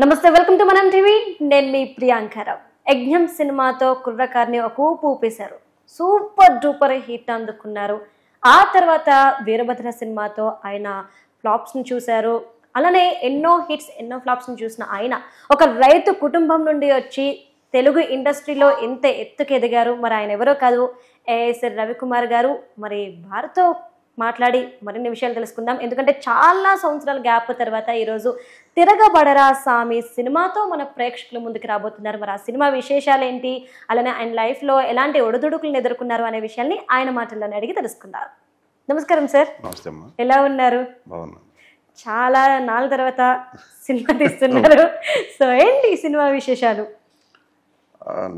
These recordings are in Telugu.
నమస్తే, వెల్కమ్ టు మనం టీవీ. నేను మీ ప్రియాంకరావు. యజ్ఞం సినిమాతో కుర్రకార్ని ఒక ఊపు ఊపేశారు. సూపర్ డూపర్ హిట్ అందుకున్నారు. ఆ తర్వాత వీరభద్ర సినిమాతో ఆయన ఫ్లాప్స్ని చూశారు. అలానే ఎన్నో హిట్స్ ఎన్నో ఫ్లాప్స్ని చూసిన ఆయన ఒక రైతు కుటుంబం నుండి వచ్చి తెలుగు ఇండస్ట్రీలో ఎంత ఎత్తుకు ఎదిగారు. మరి ఆయన ఎవరో కాదు, ఏఎస్ రవికుమార్ గారు. మరి వారితో మాట్లాడి మరిన్ని విషయాలు తెలుసుకుందాం. ఎందుకంటే చాలా సంవత్సరాల గ్యాప్ తర్వాత ఈరోజు తిరగబడరా సామి సినిమాతో మన ప్రేక్షకుల ముందుకు రాబోతున్నారు. మరి ఆ సినిమా విశేషాలు ఏంటి, అలానే ఆయన లైఫ్లో ఎలాంటి ఒడిదుడుకులను ఎదుర్కొన్నారు అనే విషయాన్ని ఆయన మాటల్లోనే అడిగి తెలుసుకుందాం. నమస్కారం సార్. నమస్తే అమ్మా. ఎలా ఉన్నారు? బాగున్నా. చాలా నాలుగు తర్వాత సినిమా తీస్తున్నారు. సో ఏంటి సినిమా విశేషాలు?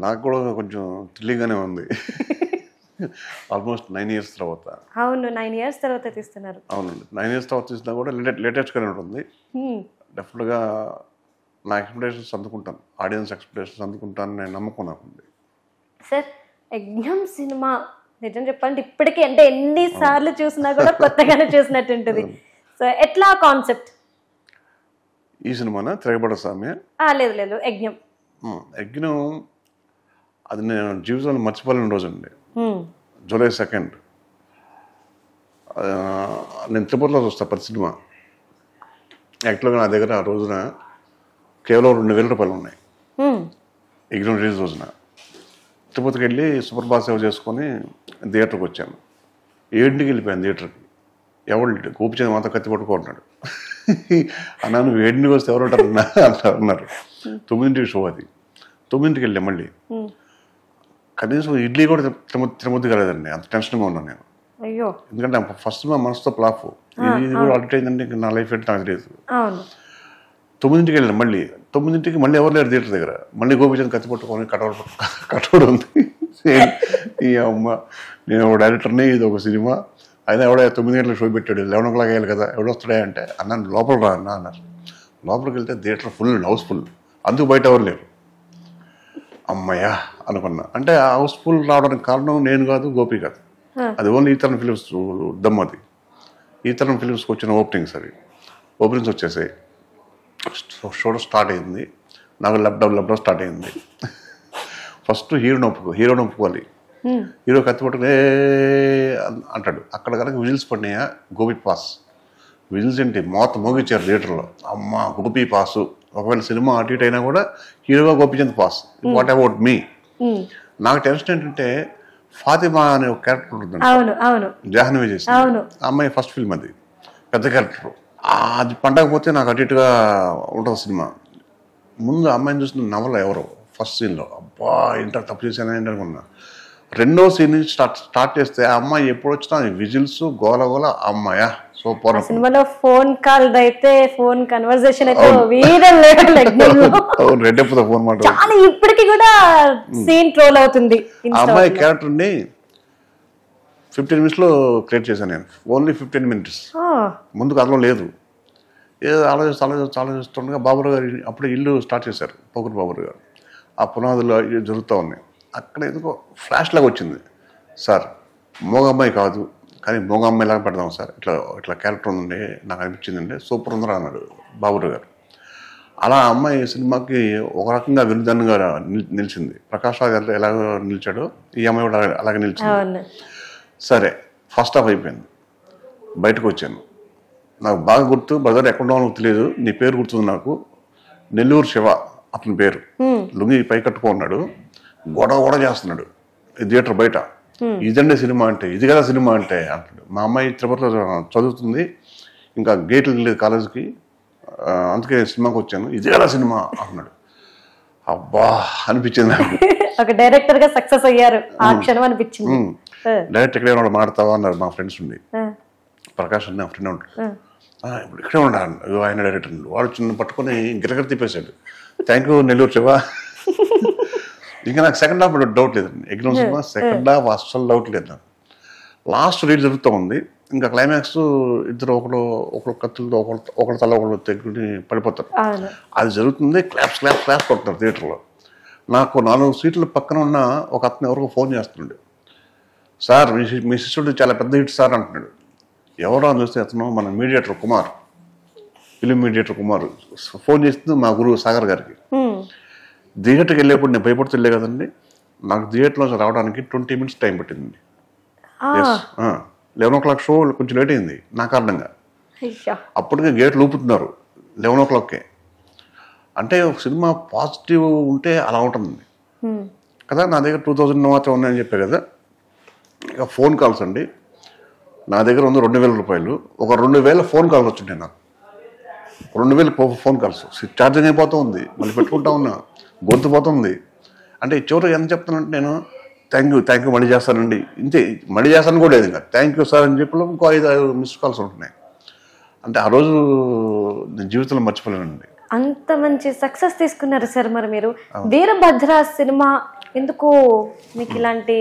నాకు కూడా కొంచెం థ్రిల్లింగ్గానే ఉంది. ఆల్మోస్ట్ 9 years తర్వాత. అవును, 9 years తర్వాత తీస్తున్నారు. అవునండి, 9 years తర్వాత తీసినా కూడా లేటెస్ట్గానే ఉంటుంది. డెఫినెట్గా నా ఎక్స్పెక్టేషన్స్ అందుకుంటాను, ఆడియన్స్ ఎక్స్పెక్టేషన్స్ అందుకుంటాను నేను నమ్మకం నాకుంది. సార్, యజ్ఞం సినిమా నిజం చెప్పాలంటే ఇప్పటికీ అంటే ఎన్నిసార్లు చూసినా కూడా కొత్తగానే చూసినట్టుంటుంది. సో ఎట్లా కాన్సెప్ట్ ఈ సినిమానా తిరగబడ స్వామి? లేదు లేదు, యజ్ఞం. యజ్ఞం అది నేను జీవితంలో మర్చిపోలేని రోజు అండి. July 2nd నేను తిరుపతిలో చూస్తాను ప్రతి సినిమా. యాక్చువల్గా నా దగ్గర ఆ రోజున కేవలం 2,000 రూపాయలు ఉన్నాయి. యజ్ఞం రిలీజ్ రోజున తిరుపతికి వెళ్ళి సుప్రభాత సేవ చేసుకొని థియేటర్కి వచ్చాను. 7ంటికి వెళ్ళిపోయాను థియేటర్కి. ఎవరు గోపిచంద్ మాతో కత్తి పట్టుకుంటున్నాడు. అన్నా నువ్వు 7ంటికి వస్తే ఎవరు అన్నారు. 9ంటికి షో అది. 9ంటికి వెళ్ళా మళ్ళీ. కనీసం ఇడ్లీ కూడా తిరుమతి కాలేదండి, అంత టెన్షన్గా ఉన్నాను నేను. అయ్యో, ఎందుకంటే ఫస్ట్ మా మనసుతో ప్లాఫ్ ఇది కూడా అడిట్ అయిందంటే నా లైఫ్ ఏంటి నాకు తెలియదు. 9ంటికి వెళ్ళాను మళ్ళీ. 9ంటికి మళ్ళీ ఎవరు లేరు థియేటర్ దగ్గర. మళ్ళీ గోపిచంద్ కత్తి పట్టుకొని కటౌట్ ఉంది. ఈ అమ్మ, నేను ఒక డైరెక్టర్ని, ఇది ఒక సినిమా, అయినా ఎవడో 9 గంటలకు షో పెట్టాడు, 11 o'clock అయ్యాలి కదా, ఎవడో వస్తాడే అంటే అన్నాను లోపల రా అన్న అన్నారు. లోపలికి వెళ్తే థియేటర్ ఫుల్, హౌస్ఫుల్. అందుకు బయట ఎవరు లేరు. అమ్మయ్యా అనుకున్నా. అంటే ఆ హౌస్ఫుల్ రావడానికి కారణం నేను కాదు, గోపి కాదు, అది ఓన్లీ ఈతరన్ ఫిలిమ్స్ దమ్. అది ఈతరన్ ఫిలిమ్స్కి వచ్చిన ఓపెనింగ్స్. అవి ఓపెనింగ్స్ వచ్చేసాయి. షో స్టార్ట్ అయింది. నాకు లబ్డబ్ స్టార్ట్ అయింది. ఫస్ట్ హీరోని ఒప్పుకోవాలి. హీరో కత్తి పట్టుకునే అంటాడు. అక్కడ కనుక విజిల్స్ పడినాయా, గోపి పాస్. విజిల్స్ ఏంటి మోత మోగిచ్చారు థియేటర్లో. అమ్మ గోపి పాసు. ఒకవేళ సినిమా అటు ఇటు అయినా కూడా హీరోగా Gopichand pass. What about me? నాకు టెన్షన్ ఏంటంటే ఫాతిమా అనే ఒక క్యారెక్టర్ ఉంటుంది, జాహ్నవి చేసి. అమ్మాయి ఫస్ట్ ఫిల్మ్, అది పెద్ద క్యారెక్టర్. అది పండకపోతే నాకు అటు ఇటుగా ఉంటుంది సినిమా. ముందు అమ్మాయిని చూసిన నవల ఎవరో ఫస్ట్ సీన్లో, అబ్బా ఇంటర్ తప్పు చేశాను అనుకున్నా. రెండో సీన్ నుంచి స్టార్ట్ చేస్తే ఆ అమ్మాయి ఎప్పుడు వచ్చినా విజిల్స్ గోల అమ్మాయా సూపర్. సినిమాలో ఫోన్ కాల్ అయితే, ఫోన్ కన్వర్సేషన్ అయితే రెడ్డెప్పుతో ఫోన్ మాట ఇప్పటికి కూడా సీన్ ట్రోల్ అవుతుంది. ఆ అమ్మాయి క్యారెక్టర్ ని 15 minutes క్రియేట్ చేశాను నేను. Only 15 minutes. ముందుకు అందులో లేదు. ఏదో ఆలోచిస్తుండగా బాబురావు గారు అప్పుడే ఇల్లు స్టార్ట్ చేశారు, పొగురు బాబురావు గారు. ఆ పునాదులు జరుగుతూ ఉన్నాయి. అక్కడ ఎందుకో ఫ్లాష్ లాగా వచ్చింది. సార్ మోగమ్మాయి కాదు కానీ మోగమ్మాయి లాగా పెడదాం సార్, ఇట్లా క్యారెక్టర్ ఉందండి నాకు అనిపించిందండి, సూపర్ ఉందరా అన్నాడు బాబురావు గారు. అలా అమ్మాయి సినిమాకి ఒక రకంగా విరుద్ధంగా నిలిచింది. ప్రకాష్ రాజ్ ఎలా నిలిచాడో ఈ అమ్మాయి కూడా అలాగే నిలిచింది. సరే, ఫస్ట్ హాఫ్ అయిపోయింది. బయటకు వచ్చాను. నాకు బాగా గుర్తు, బ్రదర్ ఎక్కడ ఉన్నావు తెలియదు, నీ పేరు గుర్తుంది నాకు, నెల్లూరు శివ అతని పేరు. లుంగి పై కట్టుకున్నాడు, గొడవ చేస్తున్నాడు థియేటర్ బయట. ఇదండి సినిమా అంటే, ఇది కదా సినిమా అంటే అంటాడు. మా అమ్మాయి తిరుపతిలో చదువుతుంది, ఇంకా గేట్లు లేదు కాలేజీకి, అందుకే సినిమాకి వచ్చాను, ఇది కదా సినిమా అంటున్నాడు. అబ్బా అనిపించింది నాకు. ఒక డైరెక్టర్ గా సక్సెస్ అయ్యారు ఆ క్షణం అనిపించింది. డైరెక్ట్ ఎక్కడే ఉన్నాడు మాడతావా అన్నారు మా ఫ్రెండ్స్ ఉండి. ప్రకాష్ అని నా ఫ్రెండ్ ఉంటాడు. ఇప్పుడు ఇక్కడే ఉన్నాడు ఆయన డైరెక్టర్. వాడు చిన్న పట్టుకొని గిరగిర తిప్పేశాడు. Thank you Nellore Shiva. ఇంకా నాకు సెకండ్ హాఫ్ డౌట్ లేదండి. ఎగ్జామ్ సినిమా సెకండ్ హాఫ్ అస్సలు డౌట్ లేదు నాకు. లాస్ట్ రీడ్ జరుగుతూ ఉంది. ఇంకా క్లైమాక్స్ ఇద్దరు ఒకరు కత్తులతో ఒకరి తల ఒకరు తెగుని పడిపోతారు. అది జరుగుతుంది. క్లాప్స్ కొడుతున్నారు థియేటర్లో. నాకు 4 సీట్ల పక్కన ఉన్న ఒక అతను ఎవరికో ఫోన్ చేస్తున్నాడు. సార్ మీ శిష్యుడు చాలా పెద్ద హిట్ సార్ అంటున్నాడు. ఎవరో అని చూస్తే అతను మన mediator Kumar. Film mediator Kumar phone చేస్తుంది మా గురువు సాగర్ గారికి. థియేటర్కి వెళ్ళేప్పుడు నేను భయపడుతూ వెళ్ళే కదండి, నాకు థియేటర్లో రావడానికి 20 minutes టైం పట్టింది. 11 o'clock షో కొంచెం లేట్ అయింది నా కారణంగా. అప్పటికే గేట్లు ఊపుతున్నారు 11 o'clockకే. అంటే ఒక సినిమా పాజిటివ్ ఉంటే అలా ఉంటుంది కదా. నా దగ్గర 2000 మాత్రం ఉన్నాయని చెప్పే కదా. ఇక ఫోన్ కాల్స్ అండి, నా దగ్గర ఉంది 2000 రూపాయలు. ఒక 2000 ఫోన్ కాల్స్ వచ్చింటాయి నాకు. 2000 ఫోన్ కాల్స్. ఛార్జింగ్ అయిపోతూ ఉంది, మళ్ళీ పెట్టుకుంటా ఉన్నా, గొంతు పోతుంది. అంటే చివరికి ఎంత చెప్తానంటే నేను థ్యాంక్ యూ మళ్ళీ చేస్తానండి, ఇంతే, మళ్ళీ చేస్తాను కూడా లేదు. ఇంకా థ్యాంక్ యూ సార్ అని చెప్పి ఇంకో 5 మిస్డ్ కాల్స్ ఉంటున్నాయి. అంటే ఆ రోజు నేను జీవితంలో మర్చిపోలేనండి. అంత మంచి సక్సెస్ తీసుకున్నారు సార్. మరి మీరు వీరభద్ర సినిమా ఎందుకు మీకు ఇలాంటి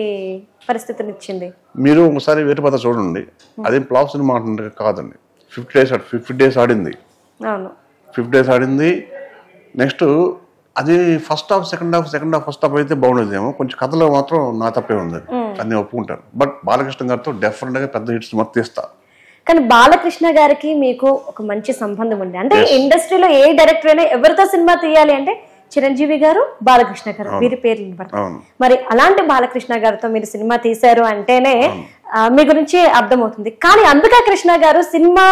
పరిస్థితిని ఇచ్చింది? మీరు ఒకసారి వీరభద్ర చూడండి, అదేం ఫ్లాప్ సినిమా అంటుండే కాదండి. 50 days ఆడింది. అవును, 50 days ఆడింది. నెక్స్ట్ అది first half second half first half అయితే బాగుండేదేమో, కొంచెం కథలో మాత్రం నా తప్పే ఉంది, అది నేను ఒప్పుకుంటాను. బట్ బాలకృష్ణ గారితో డెఫినెట్గా పెద్ద హిట్స్ మొత్తం తీస్తా. కానీ బాలకృష్ణ గారికి మీకు ఒక మంచి సంబంధం ఉంది. అంటే ఇండస్ట్రీలో ఏ డైరెక్టర్ అయినా ఎవరితో సినిమా తీయాలి అంటే చిరంజీవి గారు, బాలకృష్ణ గారు, వీరి పేర్లు పడతాయి. మరి అలాంటి బాలకృష్ణ గారితో మీరు సినిమా తీశారు అంటేనే మీ గురించి అర్థమవుతుంది. కానీ అంబికా కృష్ణ గారు సినిమా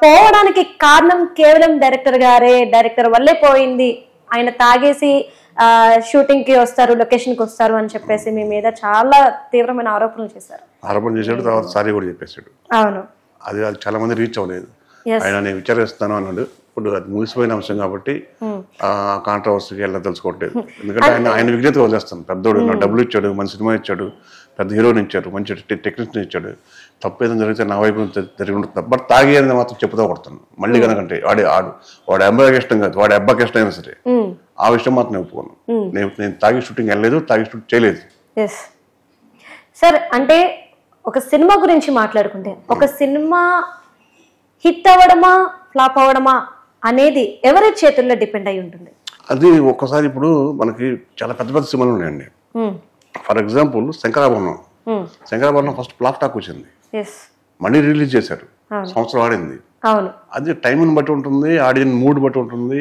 పోవడానికి కారణం కేవలం డైరెక్టర్ వల్లే పోయింది, ఆయన తాగేసి షూటింగ్ కి వస్తారు, లొకేషన్ కి వస్తారు అని చెప్పేసి మీ మీద చాలా తీవ్రమైన ఆరోపణలు చేశారు. తర్వాత సారీ కూడా చెప్పేశాడు. అవును, అది చాలా మంది రీచ్ అవ్వలేదు. ఆయన నేను విచారిస్తాను అన్నాడు. ఇప్పుడు అది ముగిసిపోయిన అంశం కాబట్టి ఆ కాంట్రవర్సీకి వెళ్ళి తెలుసుకోవట్లేదు. ఎందుకంటే ఆయన విజ్ఞతగా వదిలేస్తాను. పెద్దోడు డబ్బులు ఇచ్చాడు, మంచి సినిమా ఇచ్చాడు, పెద్ద హీరోని ఇచ్చాడు, మంచి టెక్నీషియన్ ఇచ్చాడు. తప్పు ఏదైనా జరిగితే నా వైపు జరిగి ఉంటుంది. బట్ తాగి అనేది మాత్రం చెప్పుతా కొడతాను. మళ్ళీ కనుకంటే వాడి అబ్బాయికి ఇష్టం కాదు, వాడి అబ్బాయికి ఇష్టం అయినా సరే ఆ విషయం మాత్రం నేను ఒప్పుకోను. నేను తాగి షూటింగ్ వెళ్ళలేదు, తాగి షూటింగ్ చేయలేదు. సార్, అంటే ఒక సినిమా గురించి మాట్లాడుకుంటే ఒక సినిమా హిట్ అవ్వడమా ఫ్లాప్ అవ్వడమా అనేది ఎవరి చేతుల్లో డిపెండ్ అయి ఉంటుంది? అది ఒక్కసారి ఇప్పుడు మనకి చాలా పెద్ద సినిమాలు ఉన్నాయండి. For example Shankarabharanam first flop talk వచ్చింది, మళ్ళీ రిలీజ్ చేశారు, సంవత్సరం ఆడింది. అది టైంని బట్టి ఉంటుంది, ఆడియన్ మూడ్ బట్టి ఉంటుంది,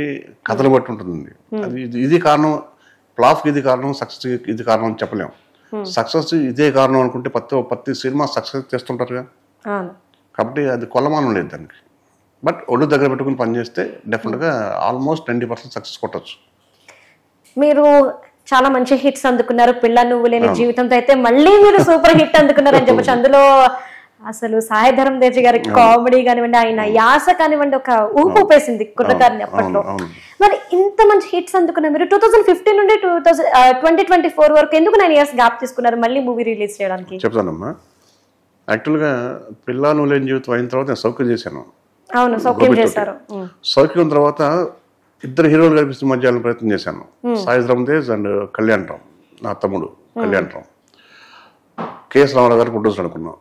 కథలు బట్టి ఉంటుంది. అది ఇది కారణం, ఫ్లాప్ ఇది కారణం, సక్సెస్ ఇది కారణం అని చెప్పలేము. సక్సెస్ ఇదే కారణం అనుకుంటే ప్రతి సినిమా సక్సెస్ చేస్తుంటారుగా, కాబట్టి అది కొలమానం లేదు దానికి. బట్ ఒళ్ళు దగ్గర పెట్టుకుని పనిచేస్తే డెఫినెట్గా ఆల్మోస్ట్ 90% సక్సెస్ కొట్టచ్చు. మీరు చాలా మంచి హిట్స్ అందుకున్నారు. పిల్ల నువ్వు లేని జీవితంతో అయితే మళ్ళీ మీరు సూపర్ హిట్ అందుకున్నారు అని చెప్పచ్చు. అందులో అసలు సాయి ధరమ్ తేజ్ గారి కామెడీ కానివ్వండి, ఆయన యాస కానివ్వండి, ఒక ఊపు ఊపేసింది కుర్రకారిని అప్పట్లో. మరి ఇంత మంచి హిట్స్ అందుకున్నారు మీరు 2015 నుండి 2024 వరకు ఎందుకు 9 years గ్యాప్ తీసుకున్నారు మళ్ళీ మూవీ రిలీజ్ చేయడానికి? చెప్తానమ్మా. యాక్చువల్గా పిల్ల నువ్వు లేని జీవితం అయిన తర్వాత నేను సౌఖ్యం చేశాను. అవును, సౌఖ్యం చేశారు. సౌఖ్యం తర్వాత 2 హీరోలు కలిపి సినిమా చేయాలని ప్రయత్నం చేశాను. సాయి ధరమ్ తేజ్ అండ్ కళ్యాణ్ రామ్, నా తమ్ముడు కళ్యాణ్ రామ్. కేఎస్ రామారావు గారు ప్రొడ్యూసర్ అనుకున్నాం.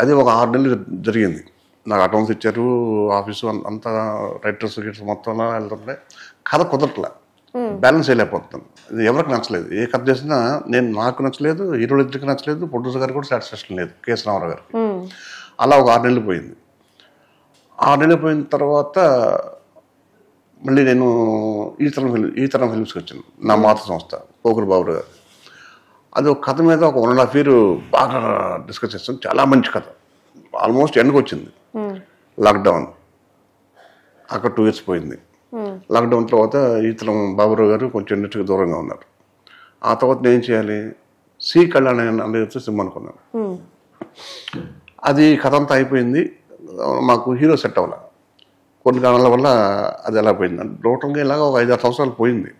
అది ఒక 6 నెలలు జరిగింది. నాకు అకౌంట్స్ ఇచ్చారు, ఆఫీసు అంతా రైటర్స్ మొత్తం వెళ్తుంటే కథ కుదరట్లా, బ్యాలెన్స్ చేయలేకపోతున్నాను. ఇది ఎవరికి నచ్చలేదు. ఏ కథ చేసినా నాకు నచ్చలేదు, హీరోలు ఇద్దరికి నచ్చలేదు, ప్రొడ్యూసర్ గారికి కూడా సాటిస్ఫాక్షన్ లేదు, కేఎస్ రామారావు గారికి. అలా ఒక 6 నెలలు పోయింది. 6 నెలలు పోయిన తర్వాత మళ్ళీ నేను ఈ తరం ఫిల్మ్స్కి వచ్చాను. నా మాతృ సంస్థ పోకురు బాబు గారు. అది ఒక కథ మీద ఒక 1.5 year బాగా డిస్కస్ చేస్తాను. చాలా మంచి కథ, ఆల్మోస్ట్ ఎండ్కి వచ్చింది. లాక్డౌన్ అక్కడ 2 years పోయింది. లాక్డౌన్ తర్వాత ఈతరం బాబురావు గారు కొంచెం ఇండస్ట్రీకి దూరంగా ఉన్నారు. ఆ తర్వాత నేను ఏం చేయాలి, సి కళ్యాణ్ అనేది సినిమా అనుకున్నాను. అది కథ అంతా అయిపోయింది. మాకు హీరో సెట్ అవ్వాలి, కొన్ని కారణాల వల్ల అది ఎలా పోయింది. టోటల్గా ఇలాగ ఒక 5-6 సంవత్సరాలు పోయింది.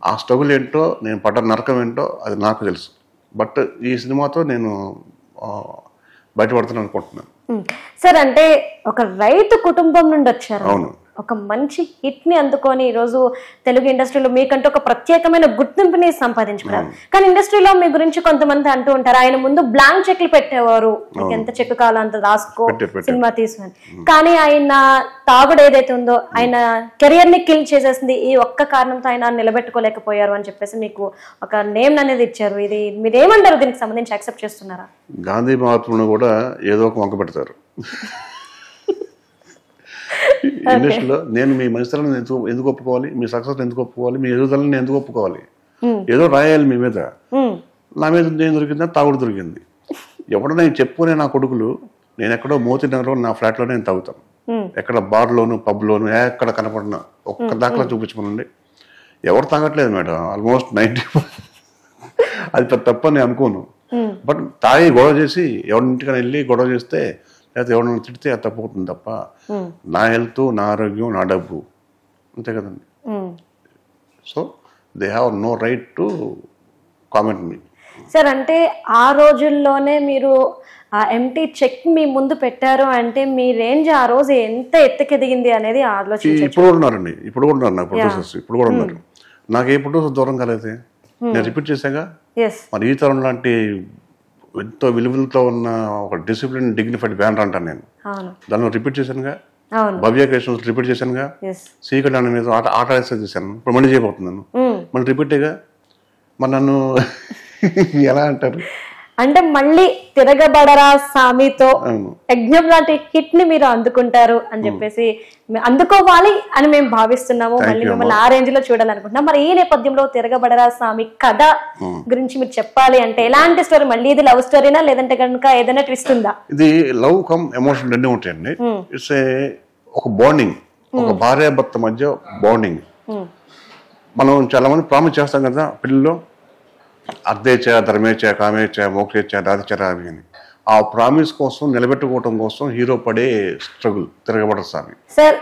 ఆ స్ట్రగుల్ ఏంటో, నేను పడ్డ నరకం ఏంటో అది నాకు తెలుసు. బట్ ఈ సినిమాతో నేను బయటపడుతున్నాను అనుకుంటున్నాను. సార్, అంటే ఒక రైతు కుటుంబం నుండి వచ్చారు. అవును, ఒక మంచి హిట్ ని అందుకొని ఈరోజు తెలుగు ఇండస్ట్రీలో మీకంటూ ఒక ప్రత్యేకమైన గుర్తింపుని సంపాదించుకున్నారు. కానీ ఇండస్ట్రీలో మీ గురించి కొంతమంది అంటూ ఉంటారు, ఆయన ముందు బ్లాంక్ చెక్లు పెట్టేవారు, మీకు ఎంత చెక్ కావాలో అంత రాసుకో సినిమా తీసుకుని. కానీ ఆయన తాగుడు ఏదైతే ఉందో ఆయన కెరియర్ ని కిల్ చేసేసింది. ఈ ఒక్క కారణంతో ఆయన నిలబెట్టుకోలేకపోయారు అని చెప్పేసి మీకు ఒక నేమ్ అనేది ఇచ్చారు. ఇది మీరేమంటారు, దీనికి సంబంధించి యాక్సెప్ట్ చేస్తున్నారా? గాంధీ మహాత్మును కూడా ఏదో ఒక వంక పెడతారు. ఇండస్ట్రీలో నేను మీ మంచితనాన్ని ఎందుకు ఒప్పుకోవాలి, మీ సక్సెస్ ఎందుకు ఒప్పుకోవాలి, మీ ఎదుగుదలని ఎందుకు ఒప్పుకోవాలి, ఏదో రాయాలి మీ మీద. నా మీద నేను దొరికిందా, తాగుడు దొరికింది. ఎవడో నేను చెప్పుకునే నా కొడుకులు, నేను ఎక్కడో మోతినగరం నా ఫ్లాట్లో నేను తాగుతాను, ఎక్కడ బార్లోను పబ్లోను ఎక్కడ కనపడినా ఒక్క దాఖలా చూపించమనండి. ఎవరు తాగట్లేదు మేడం, ఆల్మోస్ట్ 90. అది తప్పని నేను అనుకోను. బట్ తాగి గొడవ చేసి ఎవరింటికైనా వెళ్ళి గొడవ చేస్తే లేకపోతే ఎవరైనా తిడితే అది తప్పుతుంది తప్ప నా హెల్త్, నా ఆరోగ్యం, నా డబ్బు, అంతే కదండి. So they have no right to comment me. Sir అంటే ఆ రోజుల్లోనే మీరు ఆ ఎంటీ చెక్ మీ ముందు పెట్టారు అంటే మీ రేంజ్ ఆ రోజు ఎంత ఎత్తుకెదిగింది అనేది ఆలోచించారు. ఇప్పుడు కూడా ఉన్నారండి, ఇప్పుడు కూడా ఉన్నారు నాకు ప్రొడ్యూసర్స్, ఇప్పుడు కూడా ఉన్నారు. నాకు ఏ ప్రొడ్యూసర్ దూరం కాలేదు, నేను రిపీట్ చేశాగా. మరి ఈ తరం లాంటి ఎంతో విలువలతో ఉన్న ఒక డిసిప్లిన్ డిగ్నిఫైడ్ బ్యానర్ అంటాను నేను. దానిలో రిపీట్ చేశానుగా, భవ్య క్రియేషన్స్ రిపీట్ చేశానుగా, సీక్రెట్ అనే మీద ఆట చేశాను, ఇప్పుడు మళ్ళీ చేయబోతున్నాను, మళ్ళీ రిపీట్గా. మరి నన్ను ఎలా అంటారు అంటే మళ్ళీ తిరగబడరా సామితో యజ్ఞం లాంటి హిట్ ని మీరు అందుకుంటారు అని చెప్పేసి అందుకోవాలి అని మేము భావిస్తున్నాము. మళ్ళీ మిమ్మల్ని ఆ రేంజ్ లో చూడాలనుకుంటున్నాం. మరి ఈ నేపథ్యంలో తిరగబడరా స్వామి కథ గురించి మీరు చెప్పాలి అంటే ఎలాంటి స్టోరీ? మళ్ళీ ఇది లవ్ స్టోరీనా లేదంటే కనుక ఏదైనా ట్విస్ట్ ఉందా? ఇది లవ్ కమ్ ఎమోషన్ రెండే ఉంటాయండి. ఇట్స్ ఒక బాండింగ్, ఒక భార్యాభర్త మధ్య బాండింగ్. మనం చాలా మంది ప్రామిస్ చేస్తాం కదా పిల్లల్లో, అర్ధేచ, ధర్మేచ, కామేచ, మోక్షేచ, దాదిచరామి అని. ఆ ప్రామిస్ కోసం నిలబెట్టుకోవటం కోసం హీరో పడే స్ట్రగుల్ తిరగబడరు స్వామి. సార్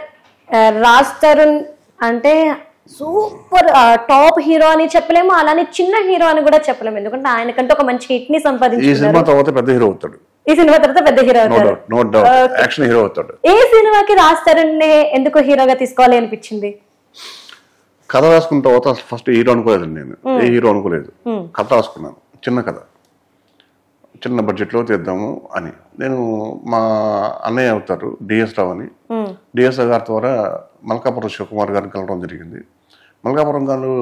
రాజ్ తరుణ్ అంటే సూపర్ టాప్ హీరో అని చెప్పలేము, అలానే చిన్న హీరో అని కూడా చెప్పలేము, ఎందుకంటే ఆయనకంటే ఒక మంచి హిట్ ని సంపాదించారు. ఈ సినిమా తర్వాత పెద్ద హీరో అవుతాడు, ఈ సినిమా తర్వాత పెద్ద హీరో అవుతాడు, నో డౌట్, యాక్షన్ హీరో అవుతాడు. ఏ సినిమాకి రాజ్ తరుణ్ నే ఎందుకు హీరోగా తీసుకోవాలి అనిపించింది? కథ రాసుకున్న తర్వాత ఫస్ట్ హీరో అనుకోలేదండి నేను, ఏ హీరో అనుకోలేదు. కథ రాసుకున్నాను, చిన్న కథ, చిన్న బడ్జెట్లో తీద్దాము అని. నేను మా అన్నయ్య అవుతారు డిఎస్ రావు అని, డిఎస్ రావు గారి ద్వారా మల్కాపురం శివకుమార్ గారిని కలవడం జరిగింది. మల్కాపురం గారు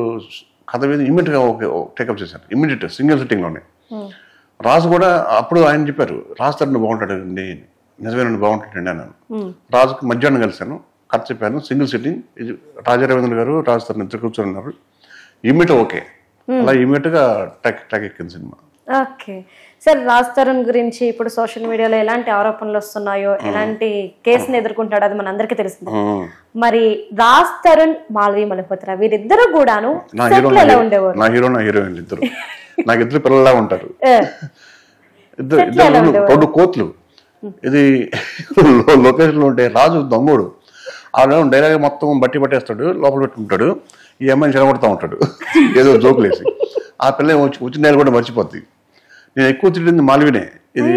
కథ మీద ఇమ్మీడియట్గా టేకప్ చేశాను, ఇమ్మీడియట్ సింగిల్ సిట్టింగ్లోనే. రాజు కూడా అప్పుడు ఆయన చెప్పారు రాజు తరుణ్ బాగుంటాడండి, నిజమేనండి బాగుంటాడండి అన్నాను. రాజుకి మధ్యాహ్నం కలిశాను, కథ చెప్పాను, సింగిల్ సిట్టింగ్. రాజా రవీంద్ర గారు రాజు తరుణ్ ఇద్దరు కూర్చొని ఉన్నారు. ఇమ్మీడియట్ ఓకే, అలా ఇమ్మీడియట్గా టక్ ఎక్కింది cinema. Okay sir, Raj Tarun గురించి ఇప్పుడు సోషల్ మీడియాలో ఎలాంటి ఆరోపణలు వస్తున్నాయో, ఎలాంటి కేసుని ఎదుర్కొంటాడో అది మన అందరికీ తెలిసింది. మరి రాజ్ తరుణ్, మాల్వి మల్హోత్రా వీరిద్దరు కూడాను ఎలా ఉండేవారు? నా హీరో నా హీరోయిన్ ఇద్దరు నాకు ఇద్దరు పిల్లలా ఉంటారు. ఇద్దరు రెండు కోట్లు. ఇది లొకేషన్ లో ఉంటే రాజు దమ్ముడు, ఆడ డైలాగ్ మొత్తం బట్టి పట్టేస్తాడు, లోపల పెట్టుకుంటాడు, ఈ అమ్మాయిని చెడగొడతా ఉంటాడు ఏదో జోకులేసి. ఆ పిల్ల వచ్చిన డైలాగ్ కూడా మర్చిపోద్ది. నేను ఎక్కువ తిట్టింది మాల్వినే ఇది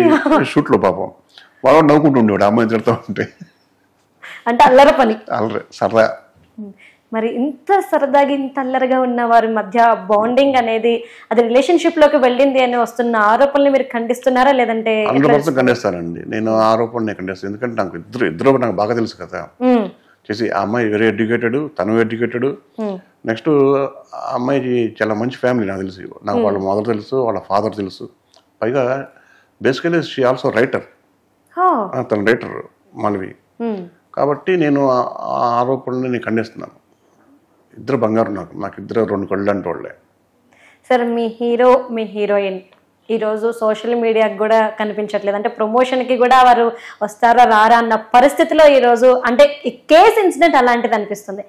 షూట్ లో, పాపం వాడు నవ్వుకుంటూ ఉండేవాడు అమ్మాయిని తిడతా ఉంటే. అంటే అల్లర పని, అల్లరి సరదా. మరి ఇంత సరదాగా ఇంత అల్లరిగా ఉన్న వారి మధ్య బాండింగ్ అనేది అది రిలేషన్షిప్ లోకి వెళ్ళింది అని వస్తున్న ఆరోపణలు మీరు ఖండిస్తున్నారా లేదంటే? 100% ఖండిస్తానండి నేను, ఆరోపణ ఖండిస్తాను. ఎందుకంటే నాకు ఇద్దరు నాకు బాగా తెలుసు కదా. చేసి ఆ అమ్మాయి వెరీ ఎడ్యుకేటెడ్, తను ఎడ్యుకేటెడ్. నెక్స్ట్ ఆ అమ్మాయికి చాలా మంచి ఫ్యామిలీ నాకు తెలుసు, నాకు వాళ్ళ మదర్ తెలుసు, వాళ్ళ ఫాదర్ తెలుసు. పైగా బేసికలీ షీ ఆల్సో రైటర్, తను రైటర్ మాల్వి. కాబట్టి నేను ఆ ఆరోపణలు నేను ఖండిస్తున్నాను. ఇద్దరు బంగారు, నాకు ఇద్దరు రెండు కళ్ళు అంటే వాళ్ళే. సార్ మీ హీరో మీ హీరోయిన్ ఈరోజు సోషల్ మీడియాకి కూడా కనిపించట్లేదు, అంటే ప్రమోషన్కి కూడా వారు వస్తారా రారా అన్న పరిస్థితిలో ఈరోజు అంటే ఈ కేసు ఇన్సిడెంట్ అలాంటిది అనిపిస్తుంది.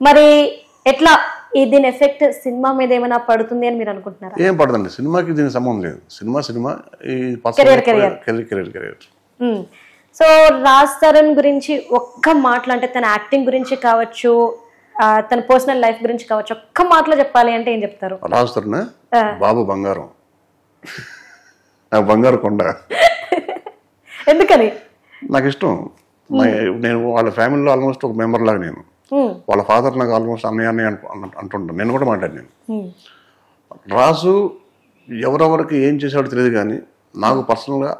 మరి ఎట్లా దీని ఎఫెక్ట్ సినిమా మీద ఏమైనా పడుతుంది అని మీరు అనుకుంటున్నారా? ఏం పడదండి, సినిమాకి దీనికి సంబంధం లేదు. సినిమా ఈ కెరీర్. సో రాజ్ తరుణ్ గురించి ఒక్క మాటలు, అంటే తన యాక్టింగ్ గురించి కావచ్చు, తన పర్సనల్ లైఫ్ గురించి కావచ్చు, ఒక్క మాటలో చెప్పాలి అంటే ఏం చెప్తారు? రాజ్ తరుణ్ బాబు బంగారం, నాకు బంగారు కొండ. ఎందుకని? నాకు ఇష్టం. నేను వాళ్ళ ఫ్యామిలీలో ఆల్మోస్ట్ ఒక మెంబర్ లాగా. నేను వాళ్ళ ఫాదర్ నాకు ఆల్మోస్ట్ అన్నయ్య అంటుంటాను, నేను కూడా మాట్లాడాను. రాజు ఎవరెవరికి ఏం చేశాడో తెలియదు కానీ నాకు పర్సనల్గా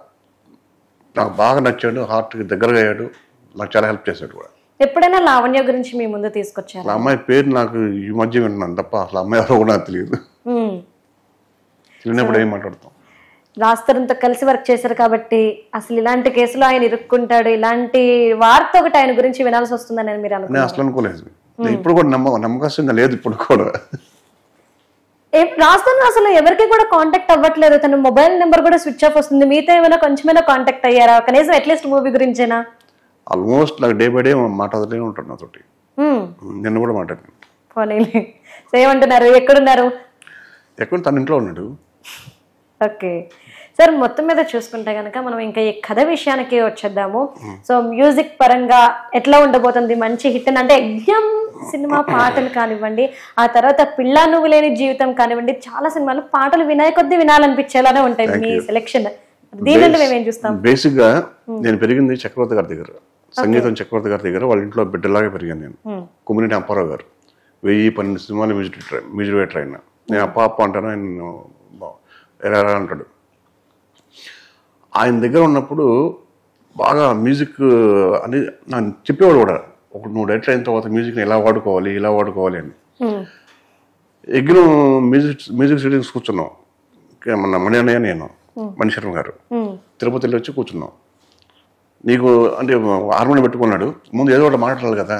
నాకు బాగా నచ్చాడు, హార్ట్కి దగ్గరగా అయ్యాడు, నాకు చాలా హెల్ప్ చేశాడు కూడా. ఎప్పుడైనా లావణ్య గురించి మీ ముందు తీసుకొచ్చారు? ఆ అమ్మాయి పేరు నాకు ఈ మధ్య వింటున్నాను తప్ప అసలు అమ్మాయి ఎవరో కూడా నాకు తెలియదు. తెలియనప్పుడు ఏం మాట్లాడతాం. రాజ్ తరుణ్తో కలిసి వర్క్ చేశారు కాబట్టి అసలు ఇలాంటి కేసులో ఆయన ఇరుక్కుంటాడు, ఇలాంటి వార్త ఒకటి ఆయన గురించి వినాల్సి వస్తుందని మీరు నేను అనుకున్నారు? అసలు అనుకోలేదు. ఇప్పుడు కూడా నమ్మకంగా లేదు ఇప్పుడు కూడా. రాజ్ తరుణ్ అసలు ఎవరికి కూడా కాంటాక్ట్ అవ్వట్లేదు, తన మొబైల్ నెంబర్ కూడా స్విచ్ ఆఫ్ వస్తుంది. మీతో ఏమైనా కొంచెమైనా కాంటాక్ట్ అయ్యారా కనీసం అట్లీస్ట్ మూవీ గురించేనా? ఆల్మోస్ట్ నాకు డే బై డే మాట్లాడుతూనే ఉంటాడు నాతోటి. నిన్న కూడా మాట్లాడాను. పోనీలే. సో ఏమంటున్నారు, ఎక్కడున్నారు? ఎక్కడ తన ఇంట్లో ఉన్నాడు. ఓకే సార్, మొత్తం మీద చూసుకుంటే కనుక మనం ఇంకా ఈ కథ విషయానికి వచ్చేద్దాము. సో మ్యూజిక్ పరంగా ఎట్లా ఉండబోతుంది? మంచి హిట్ అంటే యజ్ఞం సినిమా పాటలు కానివ్వండి, ఆ తర్వాత పిల్ల నువ్వు లేని జీవితం కానివ్వండి, చాలా సినిమాలు పాటలు వినాయ కొద్దీ వినాలనిపించేలానే ఉంటాయి. మీ సెలెక్షన్ దీనిలో మేమేం చూస్తాం? బేసిక్ గా నేను పెరిగింది చక్రవర్తి గారి దగ్గర, సంగీతం చక్రవర్తి గారి దగ్గర. వాళ్ళ ఇంట్లో బిడ్డలాగే పెరిగాను నేను. కుమ్మినేని అప్పారావు గారు 1000-12 సినిమాలు మ్యూజిక్ డైరెక్టర్ అయినా. నేను అప్ప అంటాను, ఆయన ఎలా అంటాడు. ఆయన దగ్గర ఉన్నప్పుడు బాగా మ్యూజిక్ అని నాకు చెప్పేవాడు కూడా. నువ్వు డైరెక్టర్ అయిన తర్వాత మ్యూజిక్ని ఇలా వాడుకోవాలి అని. ఎగ్గిన మ్యూజిక్ స్టూడియోస్ కూర్చున్నాం. మన మణి అన్నయ్య, నేను, మణిశర్మ గారు తిరుపతిలో వచ్చి కూర్చున్నాం. నీకు అంటే హార్మోనియం పెట్టుకున్నాడు, ముందు ఏదో ఒకటి మాట్లాడాలి కదా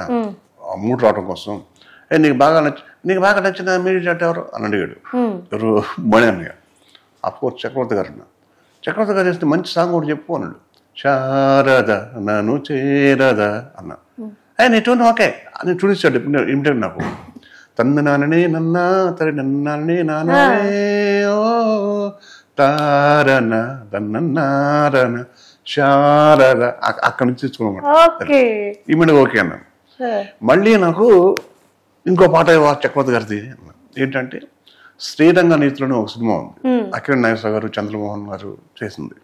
మూడు రావడం కోసం. నీకు బాగా నచ్చిన మ్యూజిక్ ఎవరు అని అడిగాడు. ఎవరు? మణి అన్నయ్య. అఫ్కోర్స్ చక్రవర్తి గారు అన్న. చక్రవర్తి గారు చేస్తే మంచి సాంగ్ ఒకటి చెప్పు అన్నాడు. శారద నన్ను చేరద అన్న. నేను ఓకే అని చూడిస్తాడు ఇమిటెడ్ నాకు. తన్ను నాన్ననే నన్నా తరి నన్నానే నానే ఓ తారన తన్నారన శారద అక్కడి నుంచి తెచ్చుకున్నామాట. ఇమిడిగా ఓకే అన్నాను. మళ్ళీ నాకు ఇంకో పాట చక్రవర్తి గారిది ఏంటంటే శ్రీరంగ నీతిలోనే ఒక సినిమా ఉంది. అఖిల్ నాగేశ్వర గారు, చంద్రమోహన్ గారు చేసింది.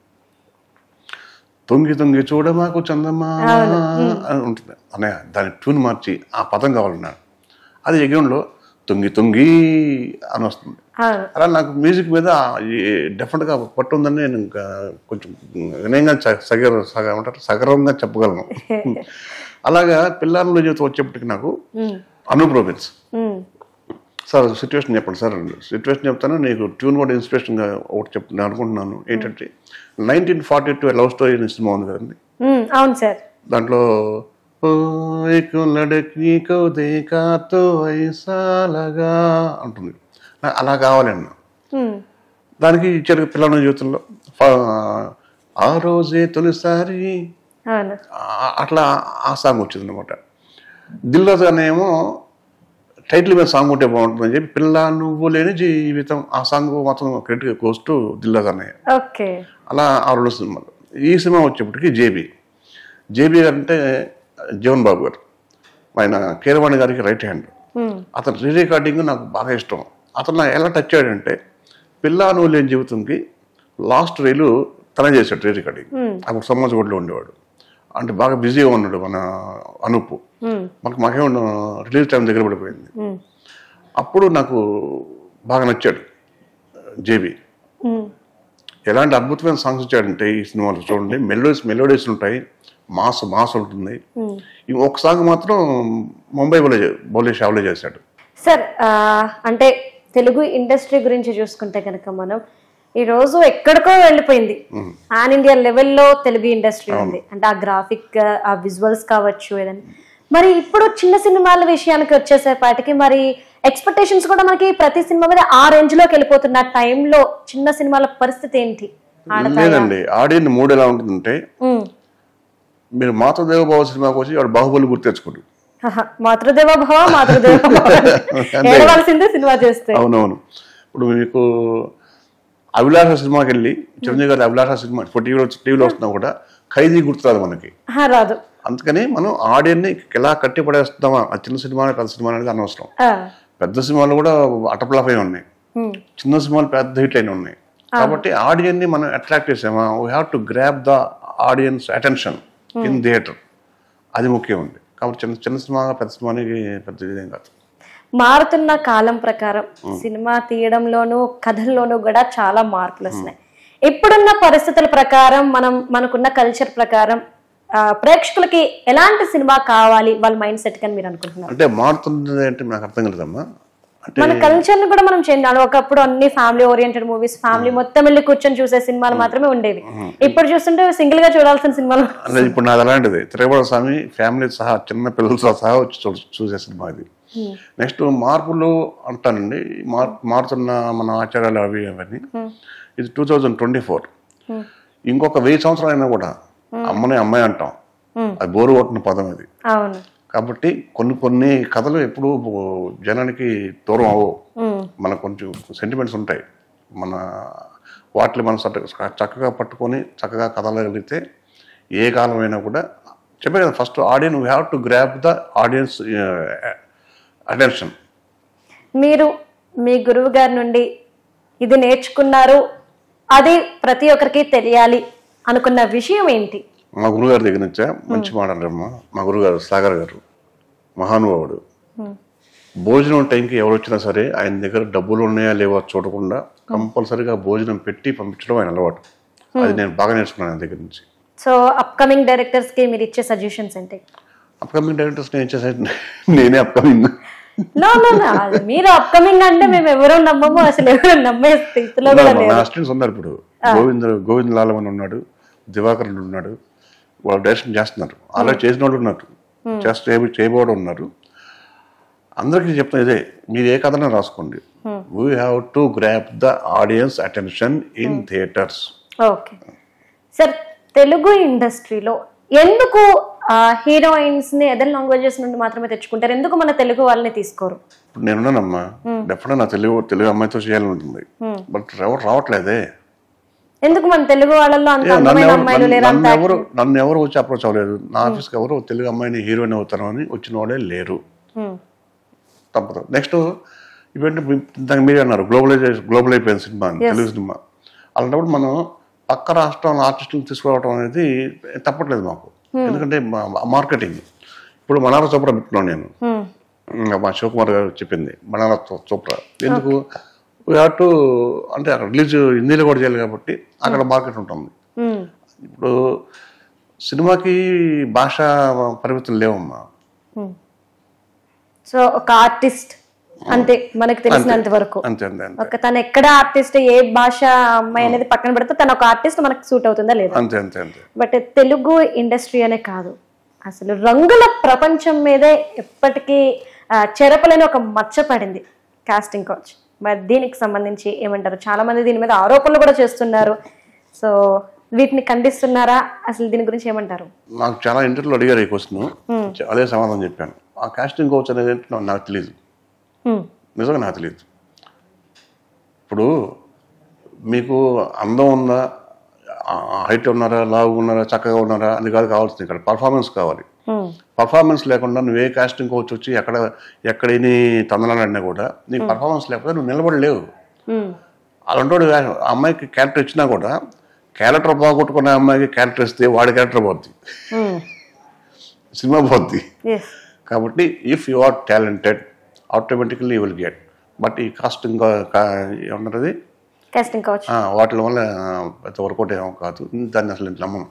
తొంగి తొంగి చూడ మాకు చందమా అని ఉంటుంది అన్నయ్య. దాని ట్యూన్ మార్చి ఆ పదం కావాలన్నా అది యజ్ఞంలో తొంగి తొంగి అని వస్తుంది. అలా నాకు మ్యూజిక్ మీద డెఫినెట్గా పట్టు ఉందని నేను ఇంకా కొంచెం వినయంగా సగర్వంగా చెప్పగలను. అలాగా పిల్లల జీవితం వచ్చేప్పటికి నాకు అనూప్ రూబెన్స్ సార్ సిచ్యువేషన్ చెప్పండి సార్. సిచ్యువేషన్ చెప్తాను, నీకు ట్యూన్ కూడా ఇన్స్పిరేషన్గా ఒకటి చెప్తాను అనుకుంటున్నాను. ఏంటంటే 1942 లవ్ స్టోరీ అనే సినిమా ఉంది కదండి. అవును సార్. దాంట్లో అంటుంది. అలా కావాలి అన్న. దానికి ఇచ్చారు పిల్లల జీవితంలో ఆ రోజే తొలిసారి అట్లా ఆ సాంగ్ వచ్చింది అనమాట. దిల్రాజు అనేమో టైటిల్ మీద సాంగ్ ఉంటే బాగుంటుందని చెప్పి పిల్ల నువ్వు లేని జీవితం ఆ సాంగ్ మాత్రం క్రెడిట్ గోస్ టు దిల్రాజు అన్నయ్య. అలా ఆ 2 సినిమాలు. ఈ సినిమా వచ్చేప్పటికి జేబీ గారు అంటే జీవన్ బాబు గారు, ఆయన కీరవాణి గారికి రైట్ హ్యాండ్. అతను రీ రికార్డింగ్ నాకు బాగా ఇష్టం. అతను నాకు ఎలా టచ్ అయ్యాడంటే పిల్ల నువ్వు లేని జీవితంకి లాస్ట్ రైలు తనే చేశాడు రీ రికార్డింగ్. అప్పుడు సమాజగూడలో ఉండేవాడు. అంటే బాగా బిజీగా ఉన్నాడు మన అనూప్. మాకేమో రిలీజ్ టైం దగ్గర పడిపోయింది. అప్పుడు నాకు బాగా నచ్చాడు జేబీ. ఎలాంటి అద్భుతమైన సాంగ్స్ ఇచ్చాడంటే ఈ సినిమాలో చూడండి. మెలోడీస్ ఉంటాయి, మాస్ ఉంటుంది. ఒక సాంగ్ మాత్రం ముంబై బోలే షావ్లే చేశాడు. సార్ అంటే తెలుగు ఇండస్ట్రీ గురించి చూసుకుంటే కనుక మనం ఈ రోజు ఎక్కడికో వెళ్ళిపోయింది. పాన్ ఇండియా లెవెల్లో తెలుగు ఇండస్ట్రీ ఉంది. అంటే ఆ గ్రాఫిక్, ఆ విజువల్స్ కావచ్చు ఏదైనా. మరి ఇప్పుడు చిన్న సినిమాల విషయానికి వచ్చేసేపాటికి మరి ఎక్స్పెక్టేషన్స్ కూడా మనకి ప్రతి సినిమా మీద ఆ రేంజ్ లోకి వెళ్ళిపోతున్న టైంలో చిన్న సినిమాల పరిస్థితి ఏంటి? లేదండి, ఆడియన్ మూడు ఎలా ఉంటుందంటే మీరు మాతృదేవ భావ సినిమాకి వచ్చి వాడు బాహుబలి గుర్తు తెచ్చుకోండి. మాతృదేవ ఏడవలసిందే సినిమా చేస్తే. అవునవును. ఇప్పుడు మీకు అభిలాష సినిమాకి వెళ్ళి చిరంజీవి గారి అభిలాష సినిమా టీవీలో వస్తున్నా కూడా ఖైదీ గుర్తురాదు మనకి, రాదు. అందుకని మనం ఆడియన్ని ఎలా కట్టి పడేస్తున్నామా ఆ చిన్న సినిమా పెద్ద సినిమా అనేది అనవసరం. పెద్ద సినిమాలు కూడా అటప్లాఫ్ అయి ఉన్నాయి, చిన్న సినిమాలు పెద్ద హిట్ అయిన ఉన్నాయి. కాబట్టి ఆడియన్ని మనం అట్రాక్ట్ చేసామా, we have to grab the audience attention in theatre. అది ముఖ్యం ఉంది. కాబట్టి చిన్న సినిమా పెద్ద సినిమానికి పెద్ద ఇదేం కాదు. మారుతున్న కాలం ప్రకారం సినిమా తీయడంలోనూ కథల్లోనూ కూడా చాలా మార్పులు వస్తున్నాయి. ఇప్పుడున్న పరిస్థితుల ప్రకారం మనకున్న కల్చర్ ప్రకారం ప్రేక్షకులకి ఎలాంటి సినిమా కావాలి వాళ్ళ మైండ్ సెట్ అని మీరు అనుకుంటున్నారు? అంటే మారుతుంది అంటే నాకు అర్థం కలదమ్మా. మన కల్చర్ ని కూడా మనం చేంజ్. ఒకప్పుడు అన్ని ఫ్యామిలీ ఓరియంటెడ్ మూవీస్, ఫ్యామిలీ మొత్తం వెళ్ళి కూర్చొని చూసే సినిమాలు మాత్రమే ఉండేవి. ఇప్పుడు చూస్తుంటే సింగిల్ గా చూడాల్సిన సినిమాలు. ఇప్పుడు నాది అలాంటిది తిరుమల స్వామి ఫ్యామిలీ సహా చిన్న పిల్లలతో సహా వచ్చి చూసే సినిమా ఇది. నెక్స్ట్ మార్పులు అంటానండి, మారుతున్న మన ఆచారాలు అవి అవన్నీ. ఇది 2024. ఇంకొక 1000 సంవత్సరాలు అయినా కూడా అమ్మని అమ్మాయి అంటాం, అది బోరు కొట్టిన పదం అది. కాబట్టి కొన్ని కథలు ఎప్పుడు జనానికి దూరం అవ్వవు. మనకు కొంచెం సెంటిమెంట్స్ ఉంటాయి, మన వాటిని మనం చక్కగా పట్టుకొని చక్కగా కథలగలిగితే ఏ కాలమైనా కూడా చెప్పే కదా. First audience we have to grab the audience attention. మీరు మీ గురువు గారి నుండి ఇది నేర్చుకున్నారు, అది ప్రతి ఒక్కరికి తెలియాలి అనుకున్న విషయం ఏంటి? మా గురుగారి దగ్గర నుంచే మంచి మాట్లాడమ్మా. మా గురుగారు సాగర్ గారు మహానుభావుడు. భోజనం టైంకి ఎవరు వచ్చినా సరే ఆయన దగ్గర డబ్బులు ఉన్నాయా లేవో చూడకుండా కంపల్సరీగా భోజనం పెట్టి పంపించడం ఆయన అలవాటు. అది నేను బాగా నేర్చుకున్నాను ఆయన దగ్గర నుంచి. సో అప్కమింగ్ డైరెక్టర్స్ కి మీరు ఇచ్చే సజెషన్స్ ఏంటి? అప్కమింగ్ డైరెక్టర్స్ నేను ఇచ్చేసరికి నేనే అప్కమింగ్. మీరు అప్కమింగ్ అంటే మేము ఎవరో నమ్మము, అసలు ఎవరు నమ్మే స్థితిలో కూడా లేదు. అసిస్టెంట్స్ ఉన్నారు. ఇప్పుడు గోవింద్ లాలమని ఉన్నాడు, దివాకర్ ఉన్నాడు, వాళ్ళు డైరెక్షన్ చేస్తున్నారు. ఆల్రెడీ చేసిన వాళ్ళు ఉన్నారు, చేయబోవడం ఉన్నారు. అందరికీ చెప్తాను ఇదే, మీరు ఏ కథనే రాసుకోండి, we have to grab the audience attention in theatres. Okay sir, Telugu ఇండస్ట్రీలో ఎందుకు హీరోయిన్స్ ని అదర్ లాంగ్వేజెస్ నుండి మాత్రమే తెచ్చుకుంటారు, ఎందుకు మన తెలుగు వాళ్ళని తీసుకోరు? ఇప్పుడు నేనున్నానమ్మా, డెఫినెట్ నా తెలుగు అమ్మాయితో చేయాలని ఉంటుంది, బట్ ఎవరు రావట్లేదే. ఎందుకు మన తెలుగు వాళ్ళలో అంత అందమైన అమ్మాయిలు లేరు? నన్ను ఎవరు వచ్చి అప్రోచ్ అవ్వలేదు. నా ఆఫీస్కి ఎవరు తెలుగు అమ్మాయిని హీరోయిన్ అవుతారు అని వచ్చిన వాడే లేరు. తప్పదు. నెక్స్ట్ ఇవన్నీ దానికి మీరే అన్నారు, గ్లోబల్ అయిపోయింది సినిమా, తెలుగు సినిమా. అలాంటప్పుడు మనం పక్క రాష్ట్రం ఆర్టిస్టులు తీసుకురావడం అనేది తప్పట్లేదు మాకు. ఎందుకంటే మార్కెటింగ్. ఇప్పుడు మనాలా చోప్రా పెట్టుకున్నాను నేను, మా శివకుమార్ గారు చెప్పింది మనాలా చోప్రా. ఎందుకు టు అంటే అక్కడ రిలీజ్ హిందీలో కూడా చేయాలి కాబట్టి అక్కడ మార్కెట్ ఉంటుంది. ఇప్పుడు సినిమాకి భాషా పరిమితులు లేవమ్మా. సో ఒక ఆర్టిస్ట్ అంతే, మనకు తెలిసినంత వరకు తను ఎక్కడ ఆర్టిస్ట్, ఏ భాష అమ్మాయి అనేది పక్కన పెడితే తను ఒక ఆర్టిస్ట్ మనకు సూట్ అవుతుందా లేదా. బట్ తెలుగు ఇండస్ట్రీ అనే కాదు, అసలు రంగుల ప్రపంచం మీదే ఎప్పటికీ చెరపలేని ఒక మచ్చ పడింది కాస్టింగ్ కౌచ్. మరి దీనికి సంబంధించి ఏమంటారు? చాలా మంది దీని మీద ఆరోపణలు కూడా చేస్తున్నారు. సో వీటిని ఖండిస్తున్నారా? అసలు దీని గురించి ఏమంటారు? నాకు చాలా ఇంటర్వ్యూలో అడిగారు ఈ క్వశ్చన్, అదే సమాధానం చెప్పాను. ఆ కాస్టింగ్ కౌచ్ అనేది నాకు తెలియదు, నిజంగా నాకు తెలియదు. ఇప్పుడు మీకు అందం ఉందా, హైట్ ఉన్నారా, లావు ఉన్నారా, చక్కగా ఉన్నారా అది కాదు కావాల్సింది, ఇక్కడ పర్ఫార్మెన్స్ కావాలి. పర్ఫార్మెన్స్ లేకుండా నువ్వు ఏ కాస్టింగ్ కోచ్ వచ్చి ఎక్కడ ఎన్ని తందనాలన్నా కూడా నీ పర్ఫార్మెన్స్ లేకపోతే నువ్వు నిలబడలేవు. అలాంటి అమ్మాయికి క్యారెక్టర్ ఇచ్చినా కూడా క్యారెక్టర్ బాగొట్టుకునే అమ్మాయికి క్యారెక్టర్ ఇస్తే వాడి క్యారెక్టర్ పోద్ది, సినిమా పోద్ది. కాబట్టి if you are talented automatically you will get. But ఈ కాస్టింగ్ ఏమన్నది వాటి వల్ల పెద్ద వర్కౌట్ ఏమో కాదు, దాన్ని అసలు నమ్మను.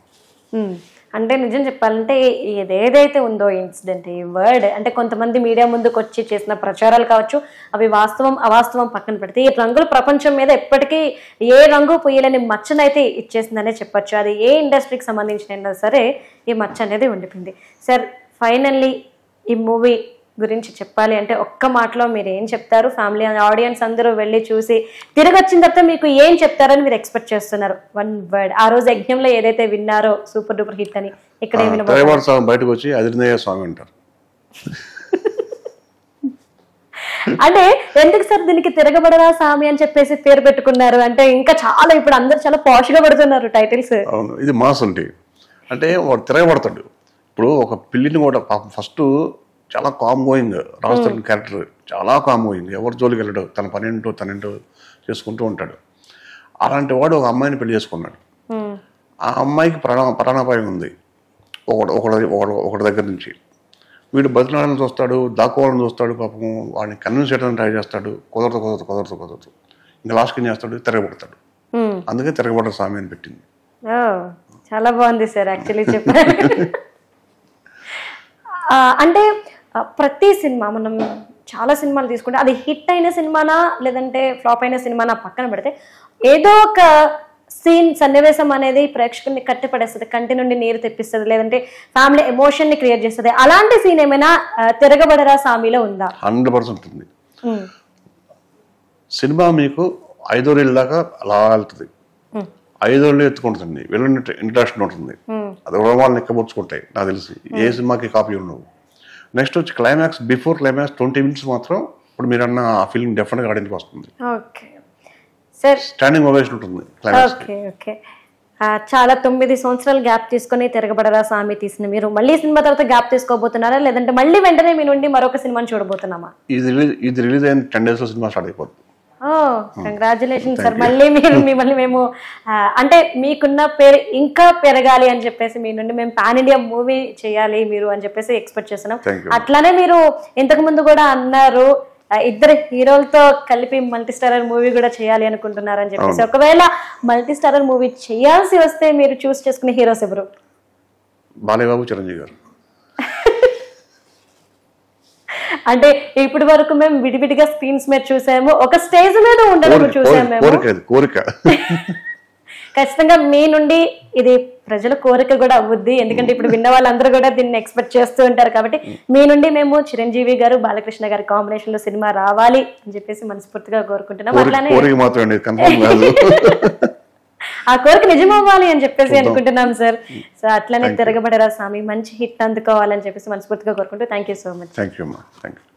అంటే నిజం చెప్పాలంటే ఏదైతే ఉందో ఇన్సిడెంట్, ఈ వర్డ్ అంటే కొంతమంది మీడియా ముందుకు వచ్చి చేసిన ప్రచారాలు కావచ్చు, అవి వాస్తవం అవాస్తవం పక్కన పెడితే ఈ రంగుల ప్రపంచం మీద ఎప్పటికీ ఏ రంగు పొయ్యలేని మచ్చనైతే ఇచ్చేసిందనే చెప్పొచ్చు. అది ఏ ఇండస్ట్రీకి సంబంధించిన సరే ఈ మచ్చ అనేది ఉండిపోయింది. సార్ ఫైనల్లీ ఈ మూవీ గురించి చెప్పాలి అంటే ఒక్క మాటలో మీరు ఏం చెప్తారు? ఫ్యామిలీ ఆడియన్స్ అందరూ వెళ్ళి చూసి తిరిగి వచ్చిన తర్వాత మీకు ఏం చెప్తారని మీరు ఎక్స్పెక్ట్ చేస్తున్నారు? One word. ఆ రోజు యజ్ఞంలో ఏదైతే విన్నారో సూపర్ డూపర్ హిట్ అని, ఇక్కడ బయటకు వచ్చి అదిరినయ్య స్వామి అంటారు. అంటే ఎందుకు సార్ దీనికి తిరగబడరా స్వామి అని చెప్పేసి పేరు పెట్టుకున్నారు? అంటే ఇంకా చాలా ఇప్పుడు అందరు చాలా పాష్ గా పడుతున్నారు టైటిల్స్. అవును, ఇది మాస్ అంటే వాడు తిరగబడతాడు. ఇప్పుడు ఒక పిల్లిని కూడా ఫస్ట్ చాలా కామ్ గోయింగ్, రాజస్థాన్ క్యారెక్టర్ చాలా కామ్ గోయింగ్, ఎవరు జోలికి వెళ్ళడు, తన తనేంటో చేసుకుంటూ ఉంటాడు. అలాంటి వాడు ఒక అమ్మాయిని పెళ్లి చేసుకున్నాడు. ఆ అమ్మాయికి ప్రాణాపాయం ఉంది ఒకటి దగ్గర నుంచి. వీడు బతిలాడాలని చూస్తాడు, దాక్కోవాలని చూస్తాడు, పాపం వాడిని కన్విన్స్ చేయడానికి ట్రై చేస్తాడు, కుదరదు. ఇంకా లాస్ట్కి ఏం చేస్తాడు, తిరగబడతాడు. అందుకే తిరగబడ్డ స్వామి అని పెట్టింది. చాలా బాగుంది సార్ యాక్చువల్లీ చెప్పారు. అంటే ప్రతి సినిమా మనం చాలా సినిమాలు తీసుకుంటే అది హిట్ అయిన సినిమానా లేదంటే ఫ్లాప్ అయిన సినిమానా పక్కన పెడితే ఏదో ఒక సీన్ సన్నివేశం అనేది ప్రేక్షకుల్ని కట్టిపడేస్తుంది, కంటి నుండి నీరు తెప్పిస్తుంది, లేదంటే ఫ్యామిలీ ఎమోషన్ ని క్రియేట్ చేస్తుంది. అలాంటి సీన్ ఏమైనా తిరగబడరా సామిలో ఉందా? 100% ఉంది. సినిమా మీకు 5వ రీల్ దాకా అలా వెళ్తుంది, 5వ రీల్ ఎత్తుకుంటుంది, వెళ్ళిన ఇంట్రెస్ట్ ఉంటుంది, అది రోమాలను ఎక్కబుచ్చుకుంటాయి నాకు తెలిసి. ఏ సినిమాకి కాపీ ఉండవు. నెక్స్ట్ వచ్చి క్లైమాక్స్, బిఫోర్ క్లైమాక్స్ 20 minutes మాత్రం ఇప్పుడు మీరు అన్న ఆ ఫిల్మ్ డెఫినెట్గా ఆడియన్స్కి వస్తుంది. స్టాండింగ్ ఓవేషన్ ఉంటుంది. చాలా 9 సంవత్సరాలు గ్యాప్ తీసుకుని తిరగబడరా సామి తీసిన మీరు మళ్ళీ సినిమా తర్వాత గ్యాప్ తీసుకోబోతున్నారా, లేదంటే మళ్ళీ వెంటనే మీ నుండి మరొక సినిమాని చూడబోతున్నామా? ఇది రిలీజ్ అయిన 10 days లో సినిమా స్టార్ట్ అయిపోతుంది. Congratulation sir. మిమ్మల్ని మేము అంటే మీకున్న పేరు ఇంకా పెరగాలి అని చెప్పేసి మీ నుండి మేము పాన్ ఇండియా మూవీ చేయాలి మీరు అని చెప్పేసి ఎక్స్పెక్ట్ చేస్తున్నాం. అట్లానే మీరు ఇంతకు ముందు కూడా అన్నారు 2 హీరోలతో కలిపి మల్టీ స్టారర్ మూవీ కూడా చేయాలి అనుకుంటున్నారని చెప్పేసి. ఒకవేళ మల్టీ స్టారర్ మూవీ చేయాల్సి వస్తే మీరు చూస్ చేసుకునే హీరోస్ ఎవరు? బాలయ్య బాబు, చిరంజీవి గారు. అంటే ఇప్పటి వరకు మేము విడివిడిగా స్క్రీన్స్ మీద చూసాము, ఒక స్టేజ్ మీద ఉండడం చూసాము మేము. కోరిక ఖచ్చితంగా మీ నుండి ఇది ప్రజల కోరిక కూడా అవుద్ది, ఎందుకంటే ఇప్పుడు విన్న వాళ్ళందరూ కూడా దీన్ని ఎక్స్పెక్ట్ చేస్తూ ఉంటారు. కాబట్టి మీ నుండి మేము చిరంజీవి గారు బాలకృష్ణ గారి కాంబినేషన్ లో సినిమా రావాలి అని చెప్పేసి మనస్ఫూర్తిగా కోరుకుంటున్నాం. అట్లానే ఆ కోరిక నిజమవ్వాలి అని చెప్పేసి అనుకుంటున్నాం సార్. సో అట్లనే తిరగబడరా స్వామి మంచి హిట్ అందుకోవాలని చెప్పేసి మనస్ఫూర్తిగా కోరుకుంటూ థ్యాంక్ యూ సో మచ్.